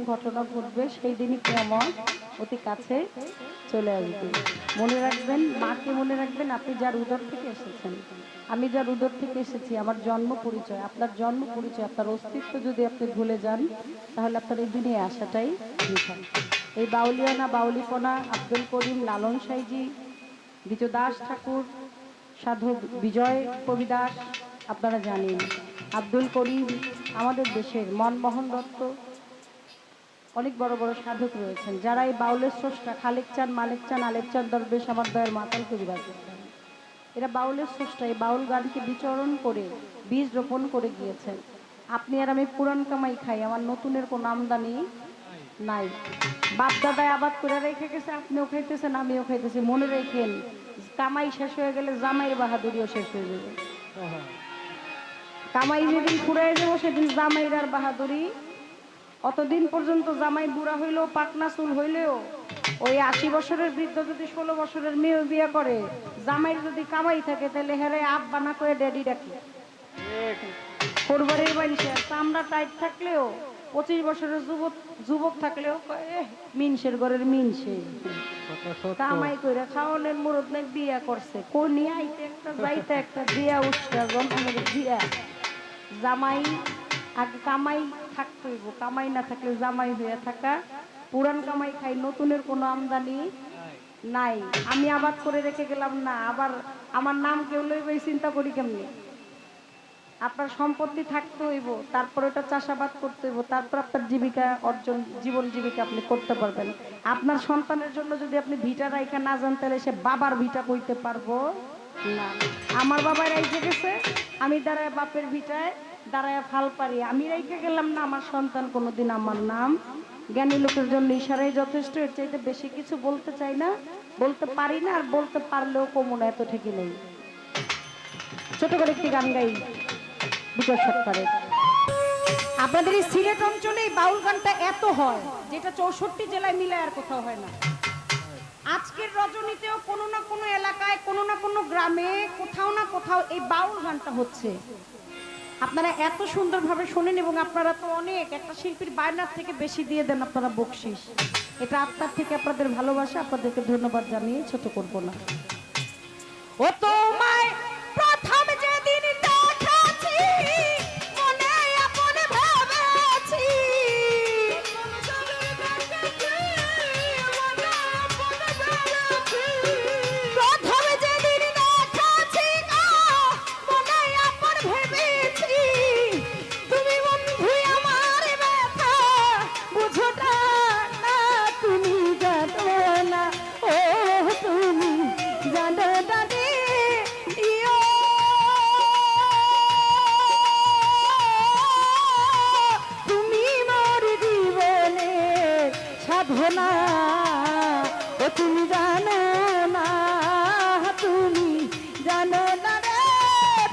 ঘটনা ঘটবে সেই দিনই কিয়ামত অতি কাছে চলে আসবে। মনে রাখবেন, মাকে মনে রাখবেন, আপনি যার উদর থেকে এসেছেন, আমি যার উদর থেকে এসেছি, আমার জন্ম পরিচয়, আপনার জন্ম পরিচয়, আপনার অস্তিত্ব যদি আপনি ভুলে যান তাহলে আপনার এই দুনিয়ায় আসাটাই বৃথা। এই বাউলিয়ানা বাউলিপনা আব্দুল করিম, লালন সাইজি, বিজয় দাস ঠাকুর, সাধু বিজয় কবিদাস, আপনারা জানেন আব্দুল করিম, আমাদের দেশের মনমোহন দত্ত, অনেক বড় বড় সাধক রয়েছেন যারা এই বাউলের স্রষ্টা। খালেক চান, মালেক চান, আলেপ চান, দরবেশ, আমার দয়ের মাতাল কবিরাজ, এরা বাউলের স্রষ্টা। এই বাউল গানকে বিচরণ করে বীজ রোপণ করে গিয়েছেন। আপনি আর আমি পুরান কামাই খাই, আমার নতুনের কোনো আমদানি নাই। বাপ দাদায় আবাদ করে রেখে গেছে, আপনিও খাইতেছেন, আমিও খাইতেছি। মনে রেখেন, কামাই শেষ হয়ে গেলে জামাইয়ের বাহাদুরিও শেষ হয়ে যাবে। কামাই যেদিন ফুরাই যাবো সেদিন জামাইয়ের আর বাহাদুরি। অতদিন পর্যন্ত জামাই বুড়া হইলেও, পাকনা চুল হইলেও, ওই 80 বছরের বৃদ্ধ যদি 16 বছরের মেয়ে বিয়ে করে, জামাইয়ের যদি কামাই থাকে তাহলে হেরে আব্বা না করে ড্যাডি ডাকে। কোরবানির মানুষের চামড়া টাইট থাকলেও, 25 বছরের যুবক থাকলেও মিনসের ঘরের মিনসে কামাই করে খাওয়ানোর মুরত নাই, বিয়া করছে কোনি আইতে একটা যাইতে একটা দিয়া উৎসা জন্মের দিয়া। জামাই আগে কামাই থাকতে হইব, কামাই না থাকলে জামাই হয়ে থাকা। পুরান কামাই খাই, নতুনের কোনো আমদানি নাই। আমি আবাদ করে রেখে গেলাম না, আবার আমার নাম কেউ লইবে চিন্তা করি কেমনি। আপনার সম্পত্তি থাকতে হইব, তারপর ওটা চাষাবাদ করতে হইব, তারপর আপনার জীবিকা অর্জন, জীবন জীবিকা আপনি করতে পারবেন। আপনার সন্তানের জন্য যদি আপনি ভিটা রাইখা না যান তাহলে সে বাবার ভিটা কইতে পারবো না। আমার বাবাই রাইখে গেছে, আমি দাঁড়ায় বাপের ভিটায় দাঁড়ায় ফাল পারি, আমি রেখে গেলাম না। আমার সন্তান কোনোদিন আমার নাম, জ্ঞানী লোকের জন্য ইশারাই যথেষ্ট, এর চাইতে বেশি কিছু বলতে চাই না, বলতে পারি না, আর বলতে পারলেও কমো না, এত ঠিকই নেই। ছোট করে একটি গান গাই বিজয় সরকারের। আপনাদের এই সিলেট অঞ্চলে এই বাউল গানটা এত হয় যেটা 64 জেলায় মিলে আর কোথাও হয় না। আজকের রজনীতেও কোনো না কোনো এলাকায়, কোনো না কোনো গ্রামে, কোথাও না কোথাও এই বাউল গানটা হচ্ছে। আপনারা এত সুন্দরভাবে শোনেন এবং আপনারা তো অনেক, একটা শিল্পীর বায়নার থেকে বেশি দিয়ে দেন আপনারা বকশিস। এটা আপনার থেকে আপনাদের ভালোবাসা, আপনাদেরকে ধন্যবাদ জানিয়ে ছোট করব না। ও তোমায় প্রথম যেদিন দেখাছি মনে আপন ভাবেছি, প্রথম যেদিন দেখাছি মনে আপন ভেবেছি, তুমি বন্ধু আমার ব্যথা বুঝোটা না, তুমি জানো না, ও তুমি জানো না রে। তুমি মোর জীবনের সাধনা, ও তুমি জানো না, তুমি জানো না রে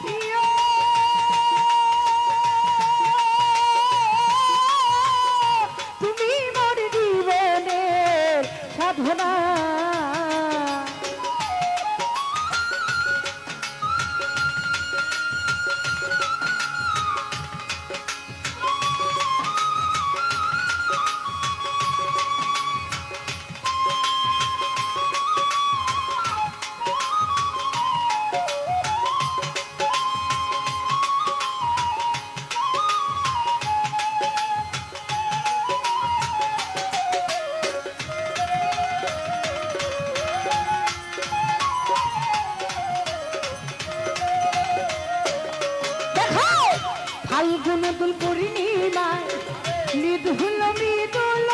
প্রিয়। তুমি মোর জীবনের সাধনা। ফাল্গুন দুল পূর্ণিমায় মৃদুল মৃদুল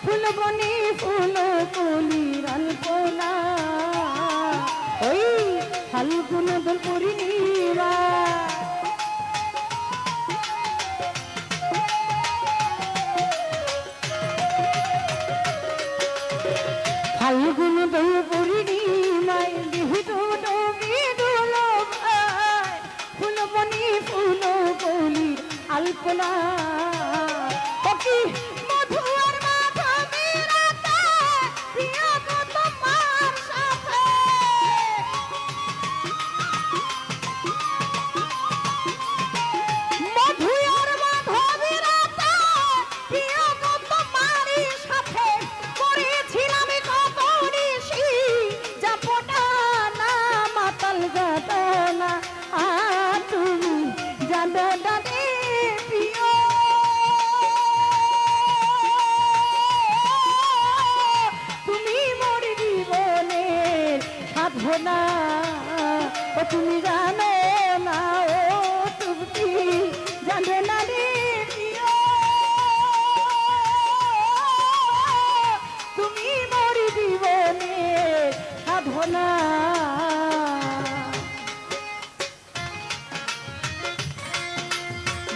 ফুলবনি ফুল কলির আলপনা, ওই ফাল্গুন দুল পূর্ণিমা। ফাল্গুন দুল পূর্ণিমায় মৃদুল মৃদুল ফুলবনি ফুল কলি আলপনা, কি মধু আর মাধবীর রাতে প্রিয় গো তোমার সাথে, মধু আর মাধবীর রাতে প্রিয় গো তোমারই সাথে করেছিলাম কত নিশি যাপনা না মাতাল যাতনা তুমি জানো না রে প্রিয় তুমি মোর জীবনের সাধনা ও তুমি জানো না ও তুমি জানো না রে প্রিয় তুমি মোর জীবনের সাধনা।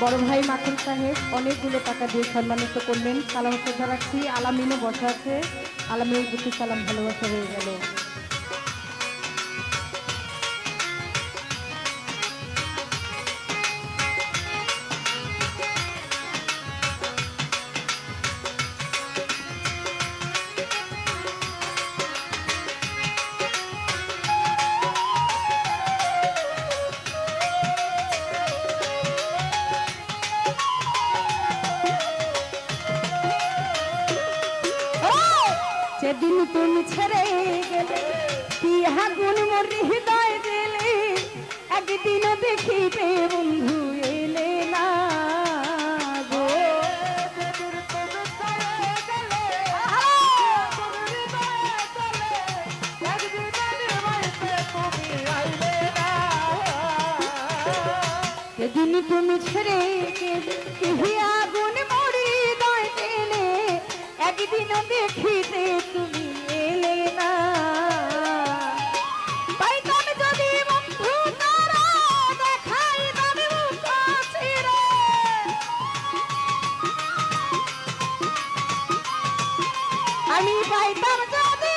বড় ভাই মাকুল সাহেব অনেকগুলো টাকা দিয়ে সম্মানিত করলেন। সালাম শ্রদ্ধা রাখছি। আলামিনও বসা আছে, আলামিনের প্রতি সালাম ভালোবাসা হয়ে গেল। সেদিন তুমি ছেড়ে গেলে পিহা গুণ মোর হৃদয় দিলে একদিনও দেখিতে বন্ধু এলে না গো সেদিন তুমি ছেড়ে গেলে পিহা গুণ মোর হৃদয় দিলে একদিনও দেখিতে তুমি এলে না পাইতাম যদি বন্ধু তারা দেখাইতাম মুখ চিরে আমি পাইতাম যদি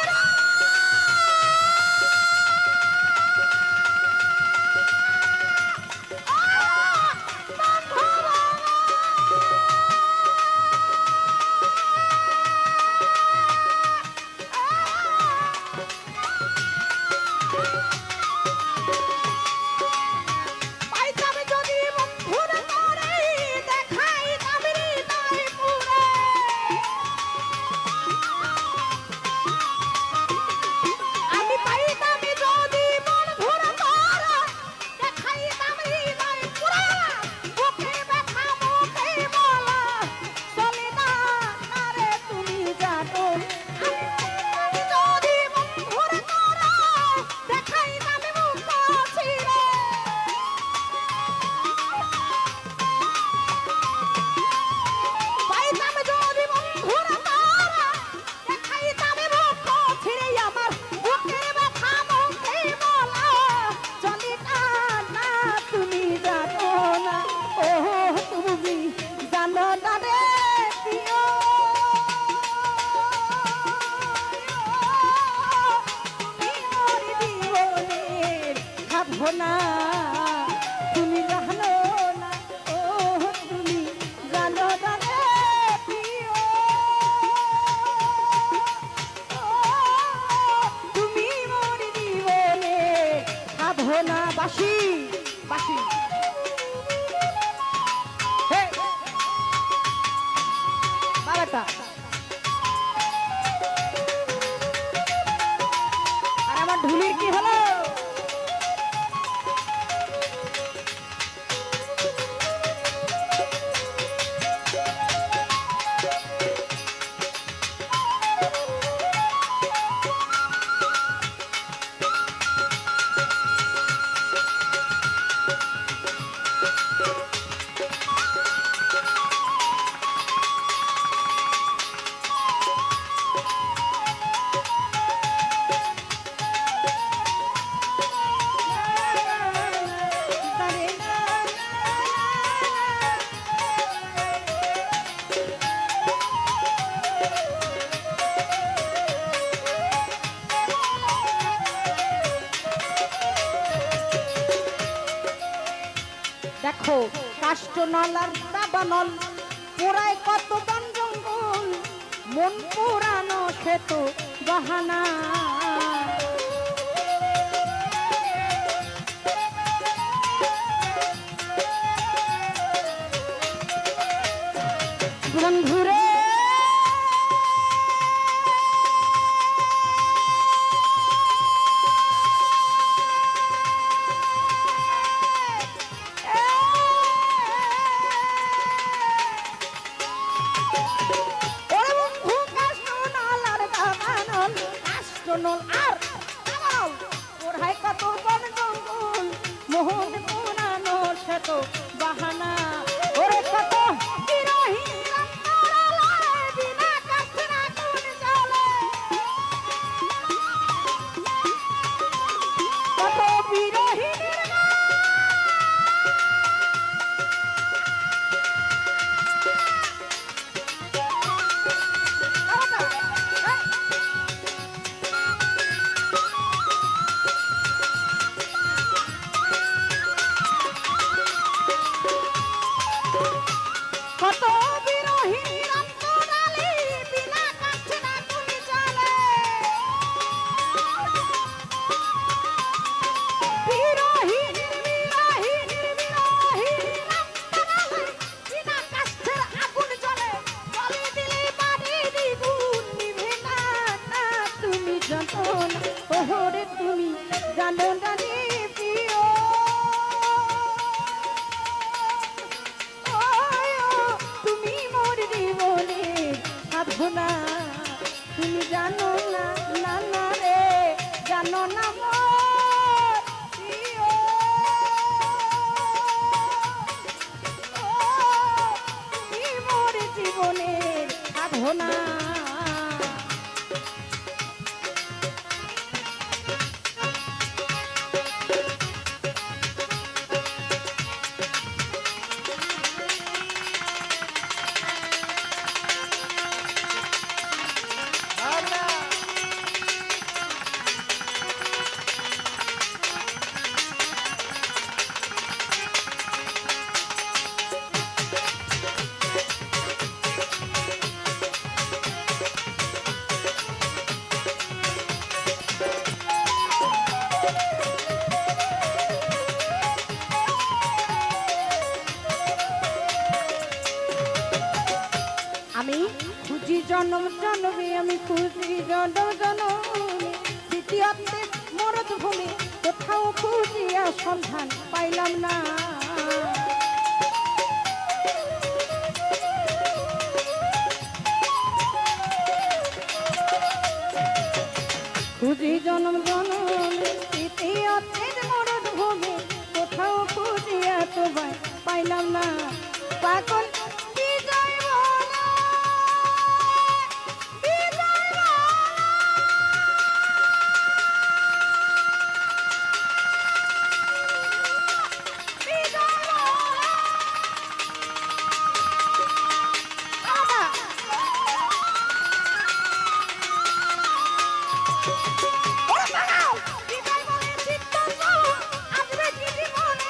না তুমি জানো না ও তুমি জানো না রে প্রিয় তুমি মোর জীবনে সাধনা। বাসি বাসি বাবাটা আর আমার ঢুলির কি হলো? দেখো কাষ্টনল আর দাবানল পোড়ায় কত বন জঙ্গল মন পুরানো সে তো বাহানা বন্ধুরে ওরে বন্ধু কাষ্টনল আর দাবানল, কাষ্টনল আর দাবানল, ওরাই কত বন জঙ্গল, মোহন পুরানো সে তো বাহানা। ওরে কত বিরহীন রাত্রালায়, বিনা কাছে আগুন জ্বলে, কত বিরহীনের কত বিরহীন অন্তরালে, বিনা কাছে আগুন জ্বলে, বিরহীন বিরহীন বিরহীন অন্তরালে, বিনা কাছে আগুন জ্বলে, জ্বলে দিলে বাড়ি দ্বিগুণ নিভে না, না তুমি জানো না, ওরে তুমি জানো না রে প্রিয়, তুমি মোর জীবনের সাধনা, তুমি জানো না, না না রে জানো না মোর প্রিয়, তুমি মোর জীবনের সাধনা। আমি খুঁজি জনম জনমে, আমি খুঁজি জনম জনমে, দ্বিতীয়তে মরদ ভূমি, কোথাও খুঁজিয়া সন্ধান পাইলাম না, খুঁজি জনম জনমে, দ্বিতীয়তে মরদ ভূমি, কোথাও খুঁজিয়া তো পাইলাম না, পাগল বিজয় বলা, বিজয় বলা, বিজয় বলা, বাবা ওরে পাগাও, বিজয় বলে চিত্ত আসবে কি জীবনে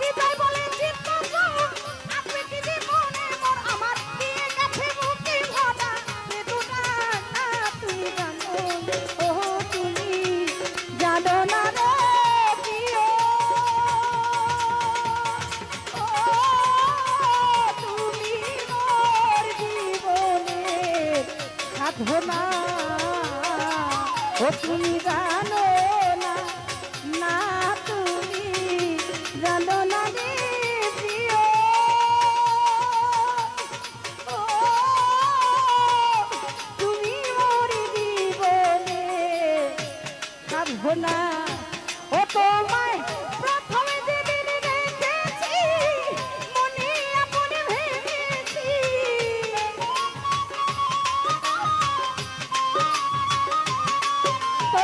বিজয় বলে চিত্ত আসবে কি জীবনে মোর, আমার দিয়ে গেছে মুক্তি ভরা বেদনা, না তুমি জানো, ও তুমি জানো না রে প্রিয়, ও তুমি মোর জীবনের সাধনা, ও তুমি জানো না, না তুমি জানো না রে প্রিয়, ও তুমি মোর জীবনের সাধনা, ও তোমায় প্রথমে যেদিন দেখেছি মনে আপন ভেবেছি, তো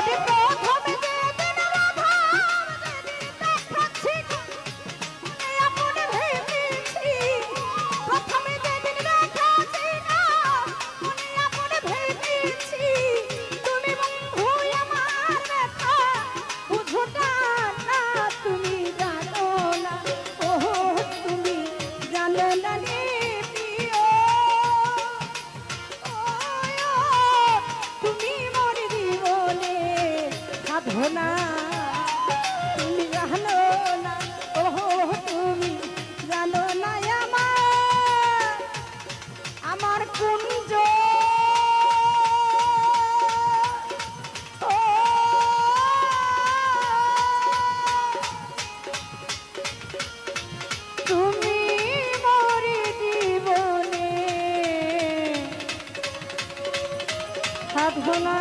সাধনা